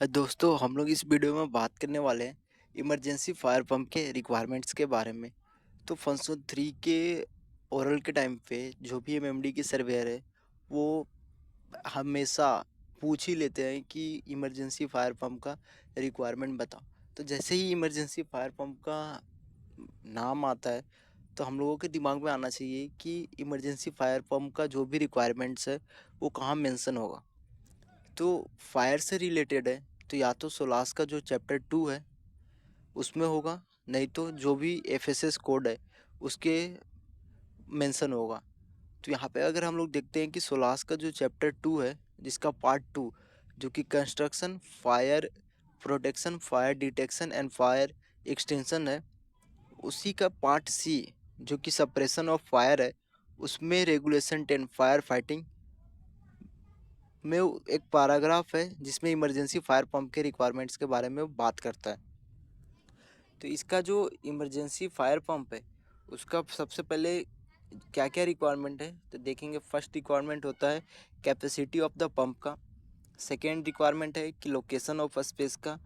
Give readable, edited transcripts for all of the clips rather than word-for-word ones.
दोस्तों हम लोग इस वीडियो में बात करने वाले हैं इमरजेंसी फायर पंप के रिक्वायरमेंट्स के बारे में। तो फंक्शन 3 के ओरल के टाइम पे जो भी एमएमडी की सर्वेयर है वो हमेशा पूछ ही लेते हैं कि इमरजेंसी फायर पंप का रिक्वायरमेंट बताओ। तो जैसे ही इमरजेंसी फायर पंप का नाम आता है तो हम लोगों के दिमाग में आना चाहिए कि इमरजेंसी फायर पंप का जो भी रिक्वायरमेंट्स है वो कहाँ मेंशन होगा। तो फायर से रिलेटेड है तो या तो सोलास का जो चैप्टर 2 है उसमें होगा, नहीं तो जो भी एफएसएस कोड है उसके मेंशन होगा। तो यहाँ पे अगर हम लोग देखते हैं कि सोलास का जो चैप्टर 2 है जिसका पार्ट 2 जो कि construction fire protection fire detection and fire extension है, उसी का पार्ट सी जो कि सप्रेशन ऑफ फायर है उसमें रेगुलेशन 10 फायर फाइटिंग में एक पैराग्राफ है जिसमें इमरजेंसी फायर पंप के रिक्वायरमेंट्स के बारे में बात करता है। तो इसका जो इमरजेंसी फायर पंप है उसका सबसे पहले क्या क्या रिक्वायरमेंट है तो देखेंगे। फर्स्ट रिक्वायरमेंट होता है कैपेसिटी ऑफ द पंप का। सेकेंड रिक्वायरमेंट है कि लोकेशन ऑफ स्पेस का।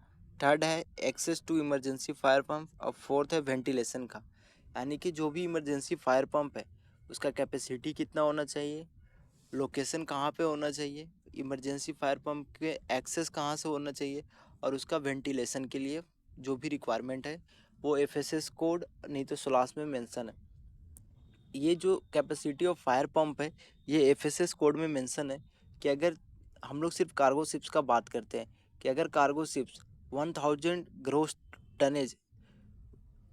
थर्ड है access to emergency fire pump और फोर्थ है वेंटिलेशन का। यानी कि जो भी इमरजेंसी फायर पंप है उसका कैपेसिटी कितना होना चाहिए, लोकेशन कहाँ पे होना चाहिए, इमरजेंसी फायर पंप के एक्सेस कहाँ से होना चाहिए और उसका वेंटिलेशन के लिए जो भी रिक्वायरमेंट है वो एफएसएस कोड नहीं तो सोलास में मेंशन है। ये जो कैपेसिटी ऑफ फायर पंप है ये एफएसएस कोड में मेंशन है कि अगर हम लोग सिर्फ कार्गो शिप्स का बात करते हैं कि अगर कार्गो शिप्स 1000 ग्रोस टनेज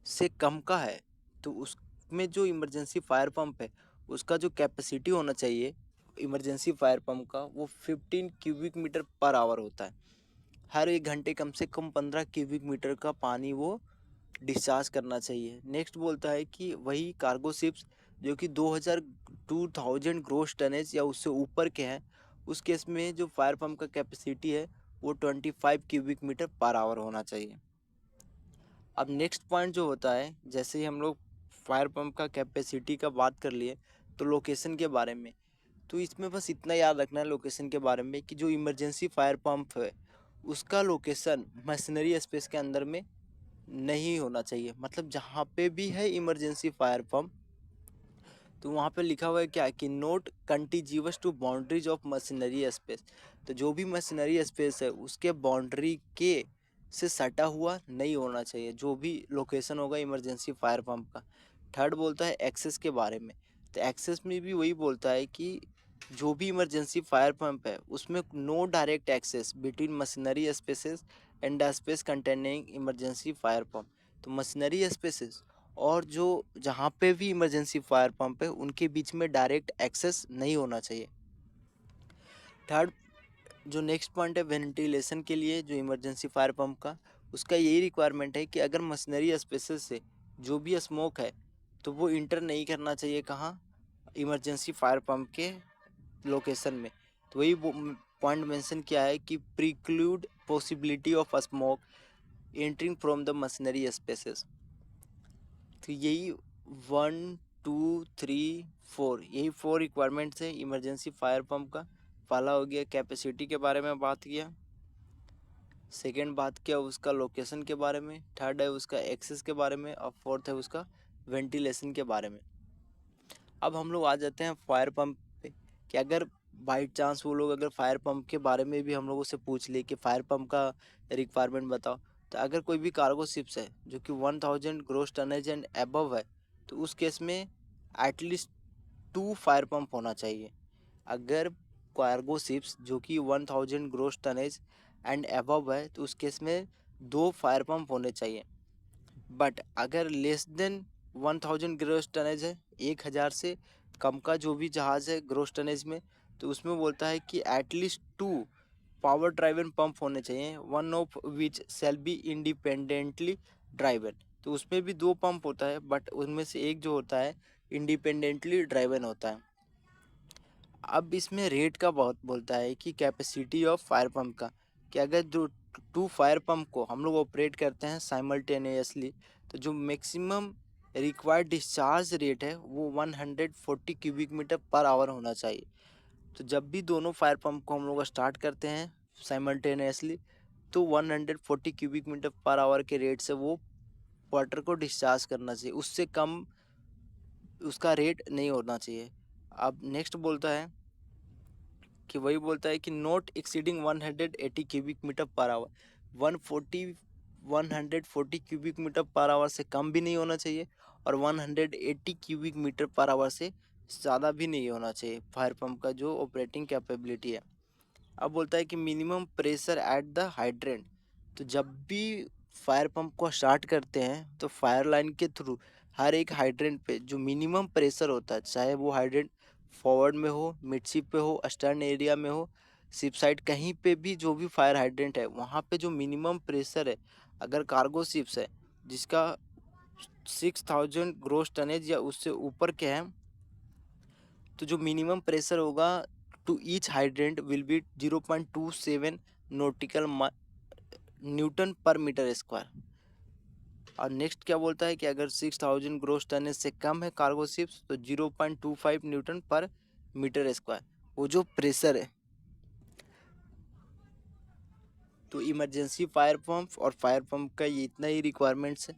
से कम का है तो उसमें जो इमरजेंसी फायर पंप है उसका जो कैपेसिटी होना चाहिए इमरजेंसी फायर पंप का वो 15 क्यूबिक मीटर पर आवर होता है। हर एक घंटे कम से कम 15 क्यूबिक मीटर का पानी वो डिस्चार्ज करना चाहिए। नेक्स्ट बोलता है कि वही कार्गो शिप्स जो कि 2000 ग्रोस टनेज या उससे ऊपर के हैं उस केस में जो फायर पंप का कैपेसिटी है वो 25 क्यूबिक मीटर पर आवर होना चाहिए। अब नेक्स्ट पॉइंट जो होता है जैसे ही हम लोग फायर पंप का कैपेसिटी का बात कर लिए तो लोकेशन के बारे में। तो इसमें बस इतना याद रखना है लोकेशन के बारे में कि जो इमरजेंसी फायर पंप है उसका लोकेशन मशीनरी स्पेस के अंदर में नहीं होना चाहिए। मतलब जहाँ पे भी है इमरजेंसी फायर पंप तो वहाँ पे लिखा हुआ है क्या कि not contiguous to boundaries of machinery space. तो जो भी मशीनरी स्पेस है उसके बाउंड्री के से सटा हुआ नहीं होना चाहिए जो भी लोकेशन होगा इमरजेंसी फायर पंप का। थर्ड बोलता है एक्सेस के बारे में। तो एक्सेस में भी वही बोलता है कि जो भी इमरजेंसी फायर पंप है उसमें no direct access between machinery spaces and the space containing emergency fire pump. तो मशीनरी स्पेसेस और जो जहाँ पे भी इमरजेंसी फायर पंप है उनके बीच में डायरेक्ट एक्सेस नहीं होना चाहिए। थर्ड जो नेक्स्ट पॉइंट है वेंटिलेशन के लिए जो इमरजेंसी फायर पंप का उसका यही रिक्वायरमेंट है कि अगर मशीनरी स्पेसेस से जो भी स्मोक है तो वो इंटर नहीं करना चाहिए कहाँ, इमरजेंसी फायर पंप के लोकेशन में। तो वही पॉइंट मेंशन किया है कि preclude possibility of smoke entering from the machinery spaces. तो यही 1 2 3 4 यही 4 रिक्वायरमेंट्स है इमरजेंसी फायर पंप का। पहला हो गया कैपेसिटी के बारे में बात किया, सेकेंड बात किया उसका लोकेशन के बारे में, थर्ड है उसका एक्सेस के बारे में और फोर्थ है उसका वेंटिलेशन के बारे में। अब हम लोग आ जाते हैं फायर पंप पे कि अगर बाई चांस वो लोग अगर फायर पंप के बारे में भी हम लोगों से पूछ ले कि फायर पंप का रिक्वायरमेंट बताओ। तो अगर कोई भी कार्गो शिप्स है जो कि 1000 ग्रोस टनेज एंड अबव है तो उस केस में एटलीस्ट 2 फायर पंप होना चाहिए। अगर कार्गो शिप्स जो कि 1000 ग्रोस टनेज एंड अबव है तो उस केस में 2 फायर पंप होने चाहिए। बट अगर लेस देन 1000 ग्रोस टनेज है 1000 से कम का जो भी जहाज़ है ग्रोस टनेज में तो उसमें बोलता है कि एटलीस्ट 2 पावर ड्राइवन पंप होने चाहिए, one of which shall be independently driven. तो उसमें भी 2 पंप होता है बट उनमें से एक जो होता है इंडिपेंडेंटली ड्राइवन होता है। अब इसमें रेट का बहुत बोलता है कि कैपेसिटी ऑफ फायर पंप का कि अगर जो 2 फायर पंप को हम लोग ऑपरेट करते हैं साइमल्टेनियसली तो जो मैक्सिमम रिक्वायर्ड डिस्चार्ज रेट है वो 140 क्यूबिक मीटर पर आवर होना चाहिए। तो जब भी दोनों फायर पंप को हम लोग स्टार्ट करते हैं साइमल्टेनियसली तो 140 क्यूबिक मीटर पर आवर के रेट से वो वाटर को डिस्चार्ज करना चाहिए, उससे कम उसका रेट नहीं होना चाहिए। अब नेक्स्ट बोलता है कि वही बोलता है कि not exceeding 180 cubic metre per hour. 140 140 cubic metre per hour से कम भी नहीं होना चाहिए और 180 क्यूबिक मीटर पर आवर से ज़्यादा भी नहीं होना चाहिए फायर पंप का जो ऑपरेटिंग कैपेबिलिटी है। अब बोलता है कि minimum pressure at the hydrant. तो जब भी फायर पंप को स्टार्ट करते हैं तो फायर लाइन के थ्रू हर एक हाइड्रेंट पे जो मिनिमम प्रेशर होता है, चाहे वो हाइड्रेंट फॉरवर्ड में हो, मिडशिप पे हो, अस्टर्न एरिया में हो, शिप साइड, कहीं पे भी जो भी फायर हाइड्रेंट है वहाँ पे जो मिनिमम प्रेशर है, अगर कार्गो शिप्स है जिसका 6000 ग्रोस टनेज या उससे ऊपर के हैं, तो जो मिनिमम प्रेशर होगा to each hydrant will be 0.27 nautical newton per metre square. और नेक्स्ट क्या बोलता है कि अगर 6000 ग्रोस टनेज से कम है कार्गो शिप्स तो 0.25 न्यूटन पर मीटर स्क्वायर वो जो प्रेशर है। तो इमरजेंसी फायर पंप और फायर पंप का ये इतना ही रिक्वायरमेंट्स है।